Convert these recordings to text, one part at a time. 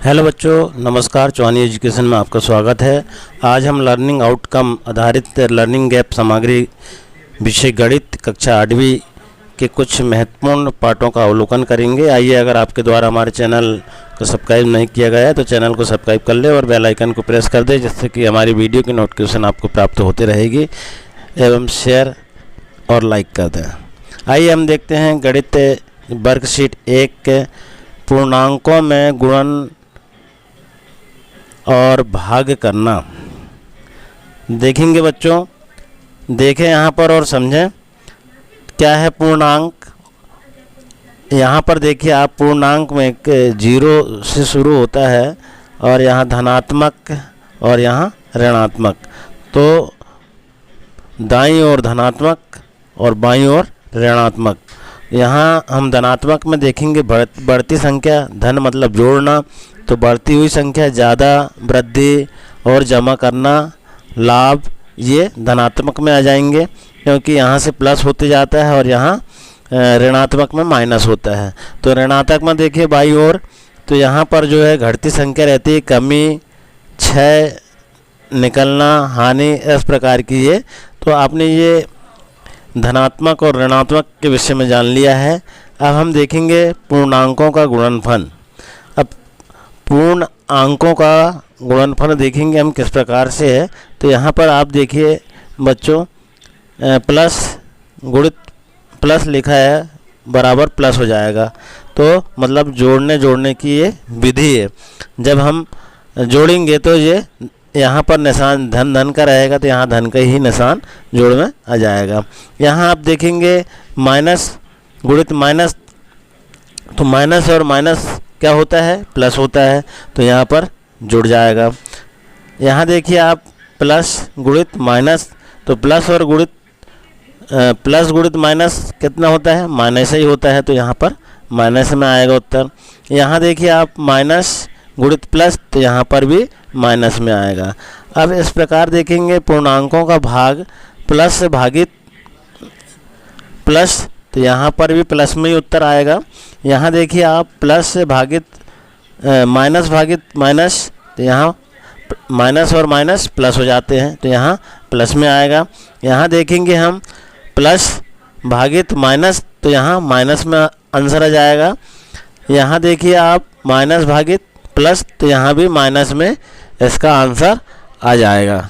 Hello बच्चों, नमस्कार। चौहानी education में आपका स्वागत है। आज हम लर्निंग आउटकम आधारित लर्निंग गैप सामग्री विषय गणित कक्षा 8वीं के कुछ महत्वपूर्ण पाठों का अवलोकन करेंगे। आइए, अगर आपके द्वारा हमारे चैनल को सब्सक्राइब नहीं किया गया है तो चैनल को सब्सक्राइब कर ले और बेल आइकन को प्रेस कर दे, जिससे कि हमारी वीडियो की नोटिफिकेशन आपको प्राप्त होती रहेगी एवं शेयर और लाइक कर दें। आइए हम देखते हैं गणित वर्कशीट 1 के पूर्णांकों में गुणन और भाग करना। देखेंगे बच्चों, देखें यहाँ पर और समझें क्या है पूर्णांक। यहाँ पर देखिए आप, पूर्णांक में एक 0 से शुरू होता है और यहाँ धनात्मक और यहाँ ऋणात्मक। तो दाईं ओर धनात्मक और बाईं ओर ऋणात्मक। यहाँ हम धनात्मक में देखेंगे बढ़ती संख्या, धन मतलब जोड़ना, तो बढ़ती हुई संख्या, ज़्यादा, वृद्धि और जमा करना, लाभ, ये धनात्मक में आ जाएंगे, क्योंकि यहाँ से प्लस होते जाता है और यहाँ ऋणात्मक में माइनस होता है। तो ऋणात्मक में देखिए बाईं ओर, तो यहाँ पर जो है घटती संख्या रहती है, कमी, क्षय, निकलना, हानि, इस प्रकार की। ये तो आपने ये धनात्मक और ऋणात्मक के विषय में जान लिया है। अब हम देखेंगे पूर्णांकों का गुणनफल। अब पूर्ण अंकों का गुणनफल देखेंगे हम किस प्रकार से है। तो यहाँ पर आप देखिए बच्चों, प्लस गुणित प्लस लिखा है, बराबर प्लस हो जाएगा। तो मतलब जोड़ने की ये विधि है। जब हम जोड़ेंगे तो ये यहाँ पर निशान धन का रहेगा, तो यहाँ धन का ही निशान जोड़ में आ जाएगा। यहाँ आप देखेंगे माइनस गुणित माइनस, तो माइनस और माइनस क्या होता है, प्लस होता है, तो यहाँ पर जुड़ जाएगा। यहाँ देखिए आप, प्लस गुणित माइनस, तो प्लस और गुणित प्लस गुणित माइनस कितना होता है, माइनस ही होता है, तो यहाँ पर माइनस में आएगा उत्तर। यहाँ देखिए आप, माइनस गुणित प्लस, तो यहाँ पर भी माइनस में आएगा। अब इस प्रकार देखेंगे पूर्णांकों का भाग, प्लस से भागित प्लस, तो यहाँ पर भी प्लस में ही उत्तर आएगा। यहाँ देखिए आप, प्लस से भागित माइनस भागित माइनस, तो यहाँ माइनस और माइनस प्लस हो जाते हैं, तो यहाँ प्लस में आएगा। यहाँ देखेंगे हम, प्लस भागित माइनस, तो यहाँ माइनस में आंसर आ जाएगा। यहाँ देखिए आप, माइनस भागित प्लस, तो यहाँ भी माइनस में इसका आंसर आ जाएगा।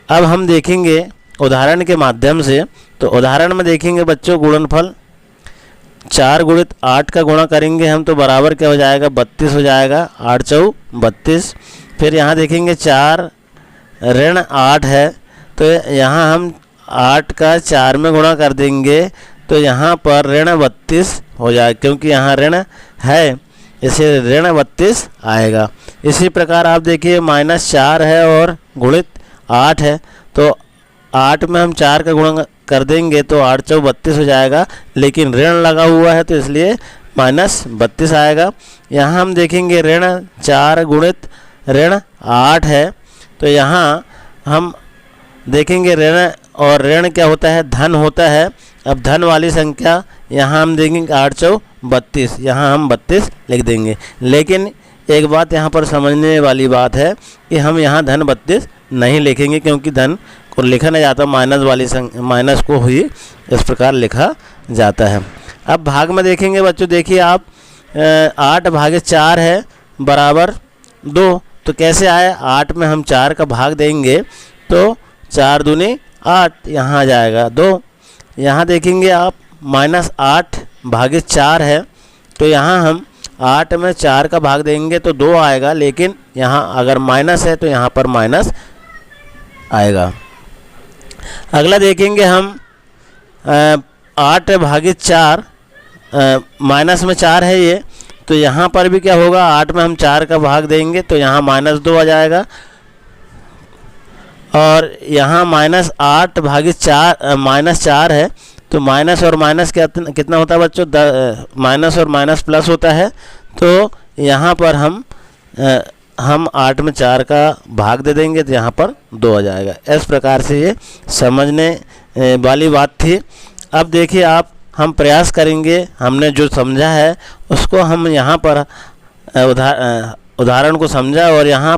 अब हम देखेंगे उदाहरण के माध्यम से। तो उदाहरण में देखेंगे बच्चों, गुणनफल 4 गुणित 8 का गुणा करेंगे हम, तो बराबर क्या हो जाएगा, 32 हो जाएगा। 8 चौ 32। फिर यहाँ देखेंगे 4 ऋण 8 है, तो यहाँ हम 8 का 4 में गुणा कर देंगे, तो यहाँ पर ऋण 32 हो जाएगा, क्योंकि यहाँ ऋण है, इसे ऋण 32 आएगा। इसी प्रकार आप देखिए, -4 है और गुणित 8 है, तो 8 में हम 4 का गुणा कर देंगे, तो 8 चौ 32 हो जाएगा, लेकिन ऋण लगा हुआ है, तो इसलिए -32 आएगा। यहाँ हम देखेंगे ऋण 4 गुणित ऋण 8 है, तो यहाँ हम देखेंगे ऋण और ऋण क्या होता है, धन होता है। अब धन वाली संख्या यहाँ हम देखेंगे 8 चौ 32, यहाँ हम 32 लिख देंगे। लेकिन एक बात यहाँ पर समझने वाली बात है कि हम यहाँ धन 32 नहीं लिखेंगे, क्योंकि धन को लिखा नहीं जाता, माइनस वाली माइनस को ही इस प्रकार लिखा जाता है। अब भाग में देखेंगे बच्चों, देखिए आप, 8 भागे 4 है बराबर 2, तो कैसे आए, 8 में हम 4 का भाग देंगे, तो 4 दूनी 8, यहाँ आ जाएगा 2। यहाँ देखेंगे आप, -8 भागे 4 है, तो यहाँ हम 8 में 4 का भाग देंगे तो 2 आएगा, लेकिन यहाँ अगर माइनस है तो यहाँ पर माइनस आएगा। अगला देखेंगे हम, 8 भागे 4, माइनस में 4 है ये, तो यहाँ पर भी क्या होगा, 8 में हम 4 का भाग देंगे, तो यहाँ -2 आ जाएगा। और यहाँ -8 भागे 4 -4 है, तो माइनस और माइनस कितना होता है बच्चों, माइनस और माइनस प्लस होता है, तो यहाँ पर हम 8 में 4 का भाग दे देंगे, तो यहाँ पर 2 आ जाएगा। इस प्रकार से ये समझने वाली बात थी। अब देखिए आप, हम प्रयास करेंगे, हमने जो समझा है उसको हम यहाँ पर उदाहरण को समझा और यहाँ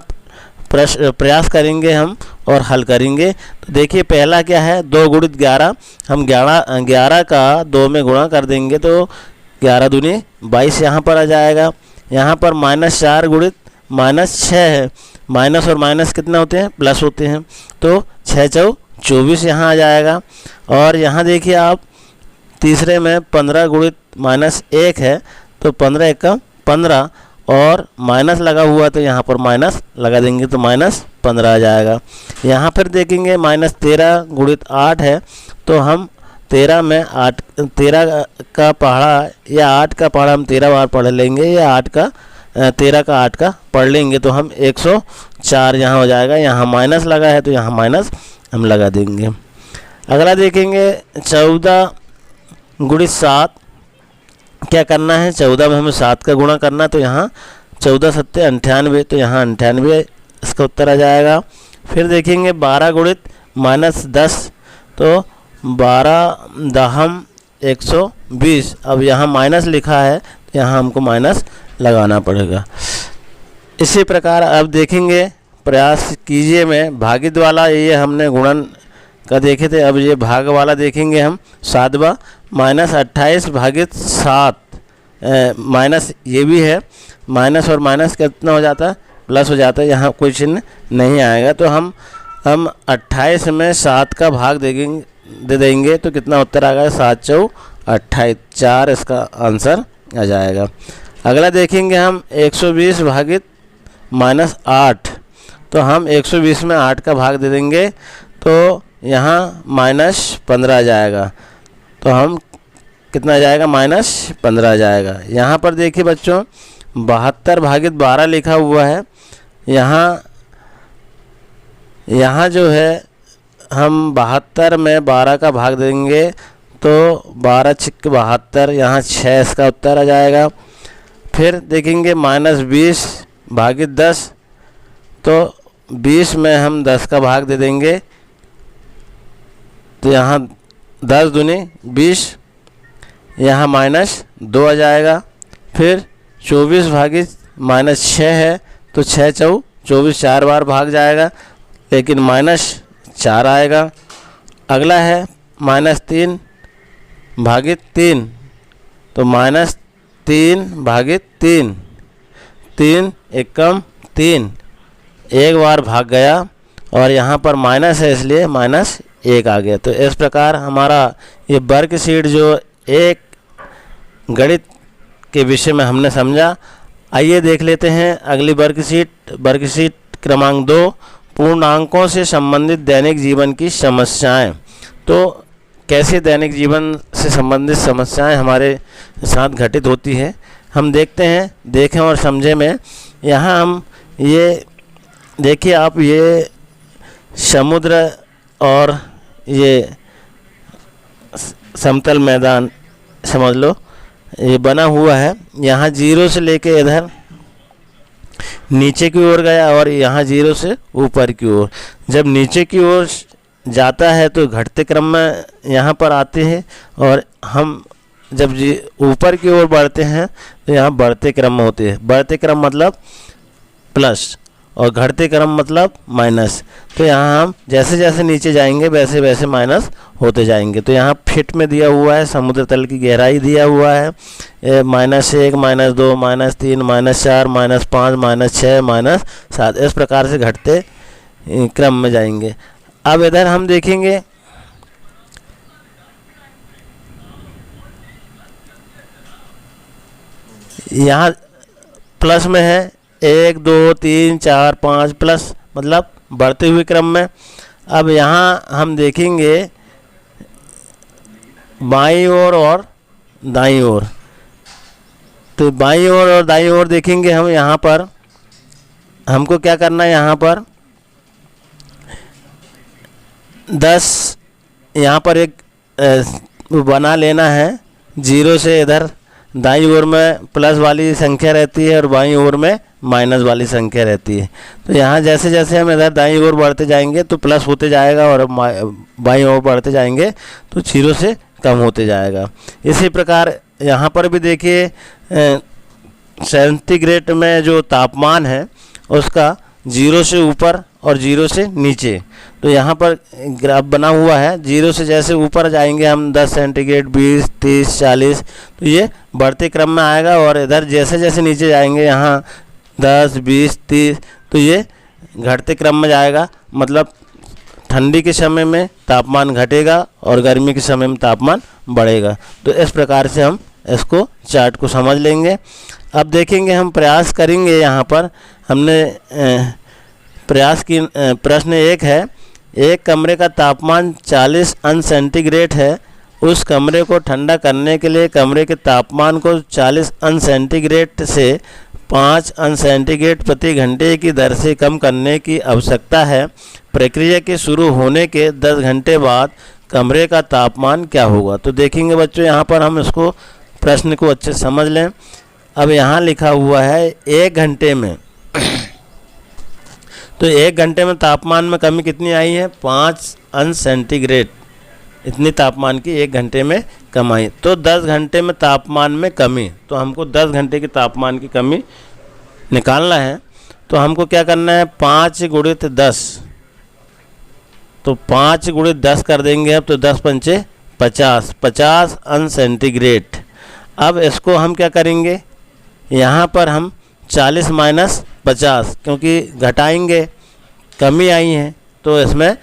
प्रयास करेंगे हम और हल करेंगे। तो देखिए पहला क्या है, 2 गुणित 11, हम 11 का 2 में गुणा कर देंगे तो 11 दूनी 22 यहाँ पर आ जाएगा। यहाँ पर -4 गुणित -6 है, माइनस और माइनस कितना होते हैं, प्लस होते हैं, तो 6 चौ 24 यहाँ आ जाएगा। और यहाँ देखिए आप तीसरे में 15 गुणित -1 है, तो 15 × 15 और माइनस लगा हुआ तो यहाँ पर माइनस लगा देंगे तो -15 आ जाएगा। यहाँ फिर देखेंगे -13 गुणित 8 है, तो हम 13 का पहाड़ा या 8 का पहाड़ा हम 13 बार पढ़ लेंगे, या 13 का 8 का पढ़ लेंगे तो हम 104 यहाँ हो जाएगा। यहाँ माइनस लगा है तो यहाँ माइनस हम लगा देंगे। अगला देखेंगे 14 गुणित 7, क्या करना है, 14 में हमें 7 का गुणा करना, तो यहाँ 14 7 98, तो यहाँ 98 इसका उत्तर आ जाएगा। फिर देखेंगे 12 गुणित -10, तो 12 दहम 120, अब यहाँ माइनस लिखा है तो यहाँ हमको माइनस लगाना पड़ेगा। इसी प्रकार अब देखेंगे, प्रयास कीजिए में भागित वाला, ये हमने गुणन का देखे थे, अब ये भाग वाला देखेंगे हम। 7वां -28 भागित 7, माइनस ये भी है, माइनस और माइनस कितना हो जाता है, प्लस हो जाता है, यहाँ कोई चिन्ह नहीं आएगा। तो हम 28 में 7 का भाग दे देंगे तो कितना उत्तर आ गया, 7 चौ 28, 4 इसका आंसर आ जाएगा। अगला देखेंगे हम 120 भागित -8, तो हम 120 में 8 का भाग दे देंगे तो यहाँ -15 आ जाएगा, तो हम कितना आ जाएगा, -15 आ जाएगा। यहाँ पर देखिए बच्चों 72 भागित 12 लिखा हुआ है, यहाँ जो है हम 72 में 12 का भाग देंगे तो 12 छिक 72, यहाँ 6 इसका उत्तर आ जाएगा। फिर देखेंगे -20 भागित 10, तो 20 में हम 10 का भाग दे देंगे तो यहाँ 10 दूनी 20, यहाँ -2 आ जाएगा। फिर 24 भागित -6 है, तो 6 चौ 24, 4 बार भाग जाएगा लेकिन -4 आएगा। अगला है -3 भागित 3, तो -3 भागित 3, 3 एकम 3, एक बार भाग गया और यहाँ पर माइनस है इसलिए -1 आ गया। तो इस प्रकार हमारा ये वर्कशीट जो एक गणित के विषय में हमने समझा। आइए देख लेते हैं अगली वर्कशीट क्रमांक 2, पूर्णांकों से संबंधित दैनिक जीवन की समस्याएं। तो कैसे दैनिक जीवन से संबंधित समस्याएं हमारे साथ घटित होती है हम देखते हैं, देखें और समझें में। यहाँ हम ये देखिए आप, ये समुद्र और ये समतल मैदान समझ लो ये बना हुआ है। यहाँ 0 से लेके इधर नीचे की ओर गया और यहाँ 0 से ऊपर की ओर। जब नीचे की ओर जाता है तो घटते क्रम में यहाँ पर आते हैं, और हम जब ऊपर की ओर बढ़ते हैं तो यहाँ बढ़ते क्रम में होते हैं। बढ़ते क्रम मतलब प्लस और घटते क्रम मतलब माइनस। तो यहाँ हम जैसे जैसे नीचे जाएंगे वैसे वैसे माइनस होते जाएंगे। तो यहाँ फिट में दिया हुआ है, समुद्र तल की गहराई दिया हुआ है, -1 -2 -3 -4 -5 -6 -7, इस प्रकार से घटते क्रम में जाएंगे। अब इधर हम देखेंगे यहाँ प्लस में है 1 2 3 4 5 प्लस मतलब बढ़ते हुए क्रम में। अब यहाँ हम देखेंगे बाईं ओर और दाईं ओर। तो बाईं ओर और दाईं ओर देखेंगे हम। यहाँ पर हमको क्या करना है, यहाँ पर 10 यहाँ पर एक बना लेना है। 0 से इधर दाईं ओर में प्लस वाली संख्या रहती है और बाईं ओर में माइनस वाली संख्या रहती है। तो यहाँ जैसे जैसे हम इधर दाईं ओर बढ़ते जाएंगे तो प्लस होते जाएगा और बाईं ओर बढ़ते जाएंगे तो 0 से कम होते जाएगा। इसी प्रकार यहाँ पर भी देखिए सेंटीग्रेड में जो तापमान है उसका 0 से ऊपर और 0 से नीचे। तो यहाँ पर ग्राफ बना हुआ है, 0 से जैसे ऊपर जाएंगे हम 10 सेंटीग्रेड, 20, 30, 40, तो ये बढ़ते क्रम में आएगा, और इधर जैसे जैसे नीचे जाएंगे यहाँ 10, 20, 30, तो ये घटते क्रम में जाएगा। मतलब ठंडी के समय में तापमान घटेगा और गर्मी के समय में तापमान बढ़ेगा। तो इस प्रकार से हम इसको चार्ट को समझ लेंगे। अब देखेंगे, हम प्रयास करेंगे। यहाँ पर हमने प्रयास की प्रश्न 1 है, एक कमरे का तापमान 40 अंश सेंटीग्रेड है। उस कमरे को ठंडा करने के लिए कमरे के तापमान को 40 अंश सेंटीग्रेड से 5 अंश सेंटीग्रेड प्रति घंटे की दर से कम करने की आवश्यकता है। प्रक्रिया के शुरू होने के 10 घंटे बाद कमरे का तापमान क्या होगा। तो देखेंगे बच्चों, यहाँ पर हम इसको प्रश्न को अच्छे से समझ लें। अब यहाँ लिखा हुआ है 1 घंटे में, तो 1 घंटे में तापमान में कमी कितनी आई है, 5 अंश सेंटीग्रेड, इतनी तापमान की 1 घंटे में कम आई। तो 10 घंटे में तापमान में कमी, तो हमको 10 घंटे की तापमान की कमी निकालना है। तो हमको क्या करना है, 5 गुणित 10, तो 5 गुणित 10 कर देंगे अब, तो 10 पंचे 50, 50 अंश सेंटीग्रेड। अब इसको हम क्या करेंगे, यहाँ पर हम 40 माइनस 50, क्योंकि घटाएंगे, कमी आई है, तो इसमें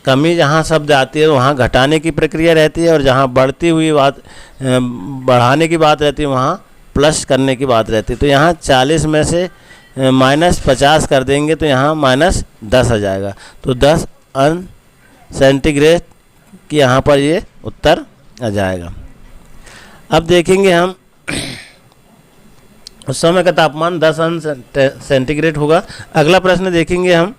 कमी जहाँ शब्द आती है वहाँ घटाने की प्रक्रिया रहती है, और जहाँ बढ़ती हुई बात बढ़ाने की बात रहती है वहाँ प्लस करने की बात रहती है। तो यहाँ 40 में से माइनस 50 कर देंगे तो यहाँ माइनस 10 आ जाएगा। तो 10 अंश सेंटीग्रेड की यहाँ पर ये उत्तर आ जाएगा। अब देखेंगे हम, उस समय का तापमान 10 अंश सेंटीग्रेड होगा। अगला प्रश्न देखेंगे हम,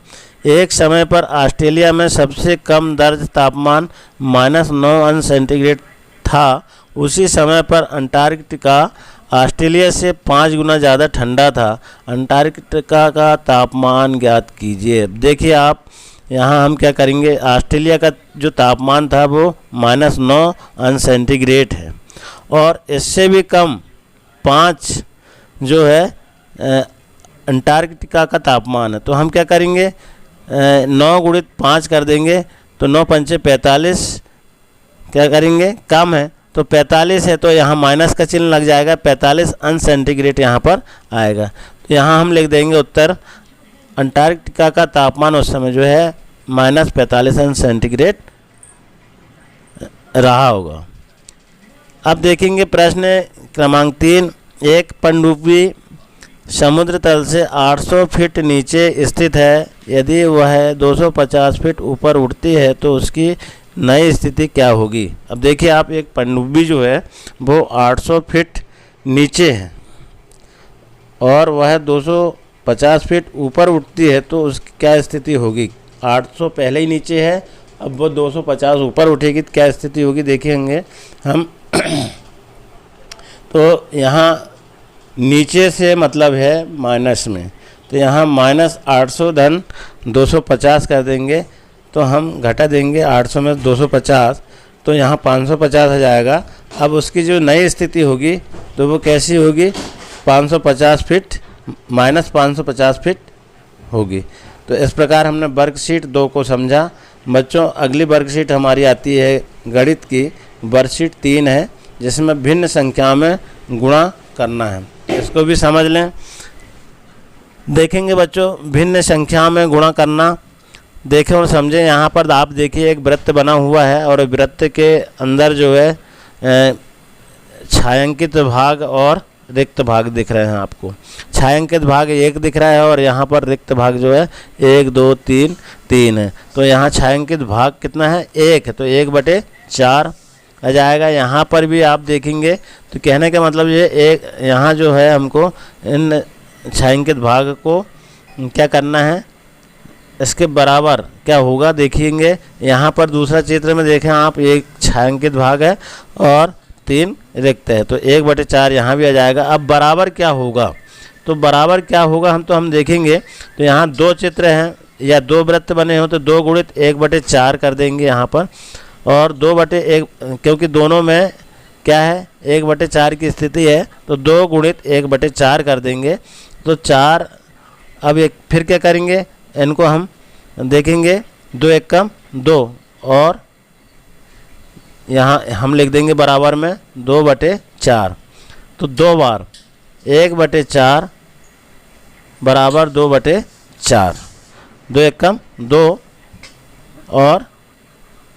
एक समय पर ऑस्ट्रेलिया में सबसे कम दर्ज तापमान -9 अंश सेंटीग्रेड था। उसी समय पर अंटार्कटिका ऑस्ट्रेलिया से 5 गुना ज़्यादा ठंडा था। अंटार्कटिका का तापमान ज्ञात कीजिए। देखिए आप, यहाँ हम क्या करेंगे, ऑस्ट्रेलिया का जो तापमान था वो -9 अंश सेंटीग्रेड है, और इससे भी कम 5 जो है अंटार्कटिका का तापमान है। तो हम क्या करेंगे, 9 गुणित 5 कर देंगे, तो 9 पंचे 45, क्या करेंगे, कम है, तो 45 है, तो यहाँ माइनस का चिन्ह लग जाएगा, 45 अंश सेंटीग्रेड यहाँ पर आएगा। तो यहाँ हम लिख देंगे उत्तर, अंटार्कटिका का तापमान उस समय जो है -45 अंश सेंटीग्रेड रहा होगा। अब देखेंगे प्रश्न क्रमांक 3, एक पनडुब्बी समुद्र तल से 800 फीट नीचे स्थित है। यदि वह 250 फीट ऊपर उठती है तो उसकी नई स्थिति क्या होगी। अब देखिए आप, एक पनडुब्बी जो है वो 800 फीट नीचे है और वह 250 फीट ऊपर उठती है, तो उसकी क्या स्थिति होगी। 800 पहले ही नीचे है, अब वो 250 ऊपर उठेगी तो क्या स्थिति होगी देखेंगे हम। तो यहाँ नीचे से मतलब है माइनस में, तो यहाँ -800 धन 250 कर देंगे, तो हम घटा देंगे 800 में 250, तो यहाँ 550 आ जाएगा। अब उसकी जो नई स्थिति होगी तो वो कैसी होगी, 550 फीट -550 फीट होगी। तो इस प्रकार हमने वर्कशीट 2 को समझा। बच्चों, अगली वर्कशीट हमारी आती है गणित की, वर्कशीट 3 है, जिसमें भिन्न संख्या में गुणा करना है। इसको भी समझ लें। देखेंगे बच्चों, भिन्न संख्या में गुणा करना, देखें और समझें। यहाँ पर आप देखिए एक वृत्त बना हुआ है, और वृत्त के अंदर जो है छायांकित भाग और रिक्त भाग दिख रहे हैं आपको। छायांकित भाग 1 दिख रहा है, और यहाँ पर रिक्त भाग जो है 1, 2, 3 है। तो यहाँ छायांकित भाग कितना है, 1 है, तो 1/4 आ जाएगा। यहाँ पर भी आप देखेंगे तो कहने का मतलब ये एक, यहाँ जो है हमको इन छायांकित भाग को क्या करना है, इसके बराबर क्या होगा देखेंगे। यहाँ पर दूसरा चित्र में देखें आप, एक छायांकित भाग है और 3 रिक्त है, तो 1/4 यहाँ भी आ जाएगा। अब बराबर क्या होगा, तो बराबर क्या होगा हम देखेंगे। तो यहाँ 2 चित्र हैं या 2 वृत्त बने हो, तो 2 गुणित 1/4 कर देंगे यहाँ पर, और 2/1, क्योंकि दोनों में क्या है, 1/4 की स्थिति है, तो 2 गुणित 1/4 कर देंगे तो 4। अब एक फिर क्या करेंगे, इनको हम देखेंगे 2 एकम 2 और यहाँ हम लिख देंगे बराबर में 2/4। तो 2 बार 1/4 बराबर 2/4, 2 एकम 2 और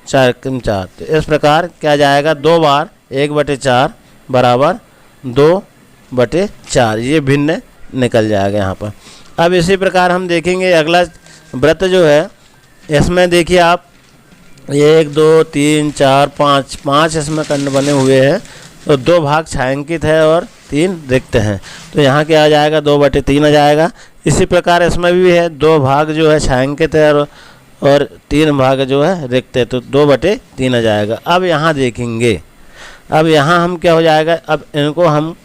4 एकम 4। तो इस प्रकार क्या जाएगा, 2 बार 1/4 बराबर 2/4, ये भिन्न निकल जाएगा यहाँ पर। अब इसी प्रकार हम देखेंगे अगला वृत्त जो है, इसमें देखिए आप 1 2 3 4 5 इसमें खंड बने हुए हैं, तो 2 भाग छायांकित है और 3 रिक्त हैं, तो यहाँ क्या आ जाएगा, 2/3 आ जाएगा। इसी प्रकार इसमें भी है, 2 भाग जो है छायांकित है और 3 भाग जो है रिक्त है, तो 2/3 आ जाएगा। अब यहाँ देखेंगे, अब यहाँ हम क्या हो जाएगा, अब इनको हम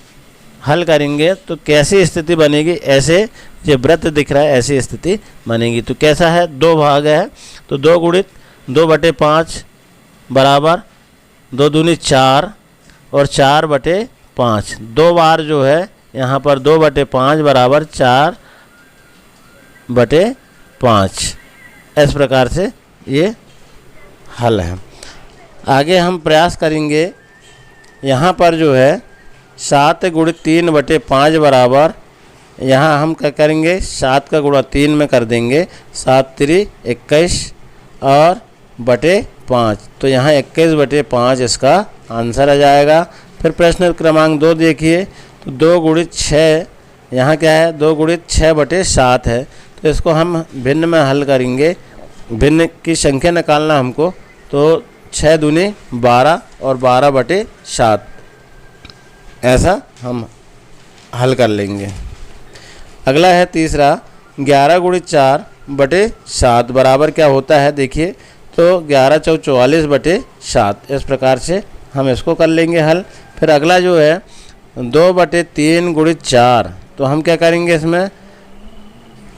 हल करेंगे तो कैसी स्थिति बनेगी, ऐसे जो वृत्त दिख रहा है ऐसी स्थिति बनेगी। तो कैसा है, 2 भाग है, तो 2 गुणित 2/5 बराबर 2 दूनी 4 और 4/5, 2 बार जो है यहाँ पर 2/5 बराबर 4/5। इस प्रकार से ये हल है। आगे हम प्रयास करेंगे, यहाँ पर जो है 7 गुणित 3/5 बराबर, यहाँ हम क्या करेंगे, 7 का गुणा 3 में कर देंगे, 7 3 21 और बटे 5, तो यहाँ 21/5 इसका आंसर आ जाएगा। फिर प्रश्न क्रमांक 2 देखिए, तो 2 गुणित 6, यहाँ क्या है, 2 गुणित 6/7 है, तो इसको हम भिन्न में हल करेंगे। भिन्न की संख्या निकालना हमको, तो 6 दूनी 12 और 12/7 ऐसा हम हल कर लेंगे। अगला है तीसरा, 11 गुणित 4/7 बराबर क्या होता है, देखिए तो 11 × 4 = 44/7। इस प्रकार से हम इसको कर लेंगे हल। फिर अगला जो है 2/3 गुणित 4, तो हम क्या करेंगे, इसमें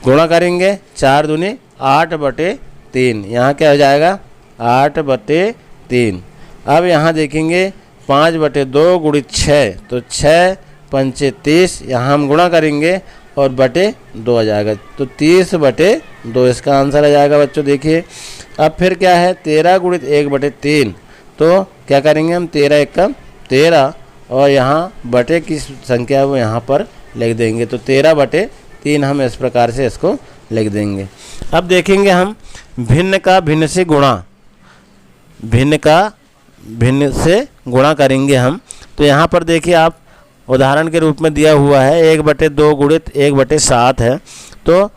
गुणा करेंगे, 4 दूनी 8/3, यहाँ क्या हो जाएगा 8/3। अब यहाँ देखेंगे 5/2 गुणित 6, तो 6 पंचे 30, यहाँ हम गुणा करेंगे और /2 आ जाएगा, तो 30/2 इसका आंसर आ जाएगा बच्चों। देखिए अब फिर क्या है, 13 गुणित 1/3, तो क्या करेंगे हम, 13 एकम 13 और यहाँ बटे की संख्या वो यहाँ पर लिख देंगे, तो 13/3 हम इस प्रकार से इसको लिख देंगे। अब देखेंगे हम भिन्न का भिन्न से गुणा, भिन्न का भिन्न से गुणा करेंगे हम। तो यहाँ पर देखिए आप उदाहरण के रूप में दिया हुआ है 1/2 गुणित 1/7 है, तो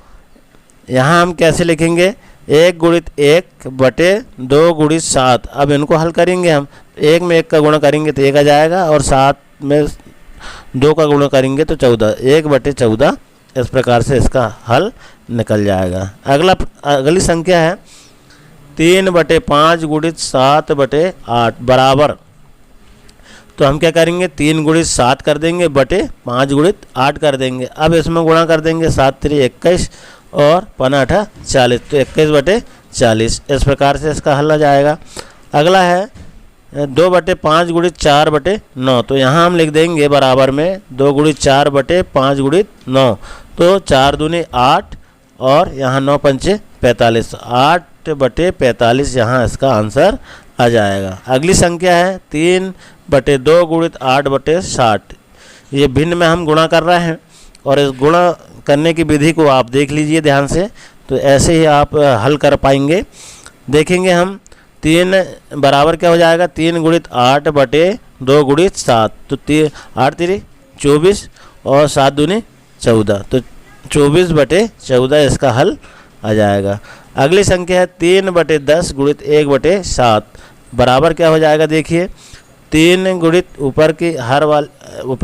यहाँ हम कैसे लिखेंगे, 1 गुणित 1/2 गुणित 7। अब इनको हल करेंगे हम, 1 में 1 का गुणा करेंगे तो 1 आ जाएगा और 7 में 2 का गुणा करेंगे तो 14, 1/14। इस प्रकार से इसका हल निकल जाएगा। अगली संख्या है 3/5 गुणित 7/8 बराबर, तो हम क्या करेंगे, 3 गुणित 7 कर देंगे बटे 5 गुणित 8 कर देंगे। अब इसमें गुणा कर देंगे, 7 3 21 और 5 8 40, तो 21/40। इस प्रकार से इसका हल आ जाएगा। अगला है 2/5 गुणित 4/9, तो यहाँ हम लिख देंगे बराबर में 2 गुणित 4/5 गुणित 9, तो 4 दूनी 8 और यहाँ 9 पंचे 45, 8/45 यहाँ इसका आंसर आ जाएगा। अगली संख्या है 3/2 गुणित 8/60, ये भिन्न में हम गुणा कर रहे हैं और इस गुणा करने की विधि को आप देख लीजिए ध्यान से, तो ऐसे ही आप हल कर पाएंगे। देखेंगे हम 3 बराबर क्या हो जाएगा, 3 गुणित 8/2 गुणित 7, तो 8 3 24 और 7 दूनी 14, तो 24/14 इसका हल आ जाएगा। अगली संख्या है 3/10 गुणित 1/7 बराबर क्या हो जाएगा, देखिए 3 गुणित ऊपर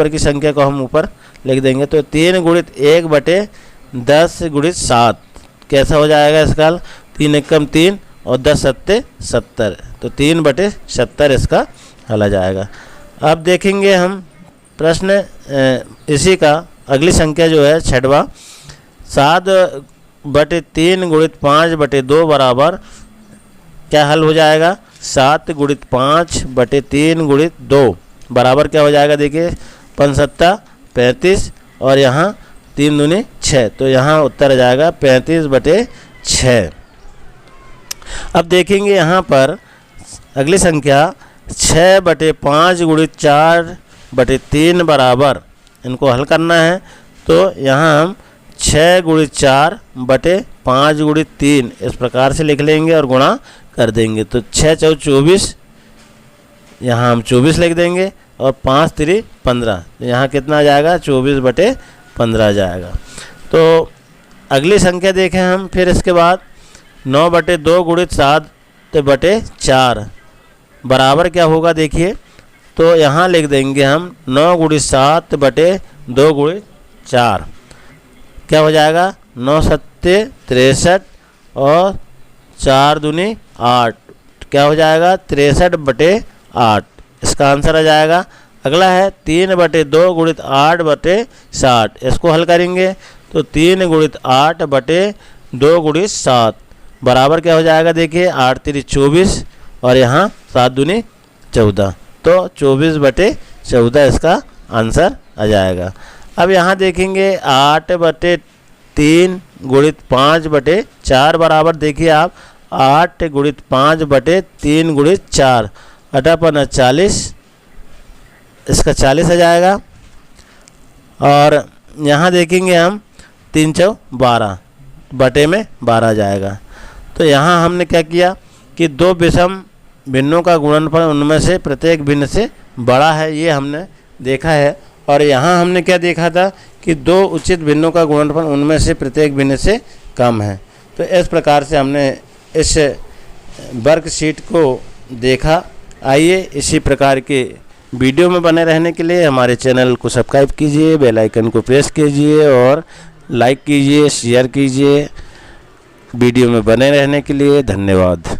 की संख्या को हम ऊपर लिख देंगे, तो 3 गुणित 1/10 गुणित 7 कैसा हो जाएगा इसका हल, 3 एकम 3 और 10 सत्ते 70, तो 3/70 इसका हल आ जाएगा। अब देखेंगे हम प्रश्न इसी का अगली संख्या जो है 6वां, 7/3 गुणित 5/2 बराबर क्या हल हो जाएगा, 7 गुणित 5/3 गुणित 2 बराबर क्या हो जाएगा देखिए 5 सत्ता 35 और यहाँ 3 दूनी 6, तो यहाँ उत्तर आ जाएगा 35/6। अब देखेंगे यहाँ पर अगली संख्या 6/5 गुणित 4/3 बराबर, इनको हल करना है। तो यहाँ हम 6 गुणित 4/5 गुणित 3 इस प्रकार से लिख लेंगे और गुणा कर देंगे। तो 6 चौक 24, यहाँ हम 24 लिख देंगे और 5 3 15, तो यहाँ कितना आ जाएगा 24/15 आ जाएगा। तो अगली संख्या देखें हम फिर इसके बाद 9/2 गुणित 7/4 बराबर क्या होगा देखिए। तो यहाँ लिख देंगे हम 9 गुणित 7/2 गुणित 4, क्या हो जाएगा 9 सत्ते 63 और 4 दूनी 8, क्या हो जाएगा 63/8, इसका आंसर आ जाएगा। अगला है 3/2 गुणित 8/60, इसको हल करेंगे तो 3 गुणित 8/2 गुणित 7 बराबर क्या हो जाएगा देखिए 8 3 24 और यहाँ 7 दूनी 14, तो 24/14 इसका आंसर आ जाएगा। अब यहाँ देखेंगे 8/3 गुणित 5/4 बराबर देखिए आप 8 गुणित 5/3 गुणित 4, 8 40, इसका 40 आ जाएगा। और यहाँ देखेंगे हम 3 चौ 12 बटे में 12 आ जाएगा। तो यहाँ हमने क्या किया कि दो विषम भिन्नों का गुणनफल उनमें से प्रत्येक भिन्न से बड़ा है, ये हमने देखा है। और यहाँ हमने क्या देखा था कि दो उचित भिन्नों का गुणनफल उनमें से प्रत्येक भिन्न से कम है। तो इस प्रकार से हमने इस वर्कशीट को देखा। आइए इसी प्रकार के वीडियो में बने रहने के लिए हमारे चैनल को सब्सक्राइब कीजिए, बेल आइकन को प्रेस कीजिए और लाइक कीजिए, शेयर कीजिए। वीडियो में बने रहने के लिए धन्यवाद।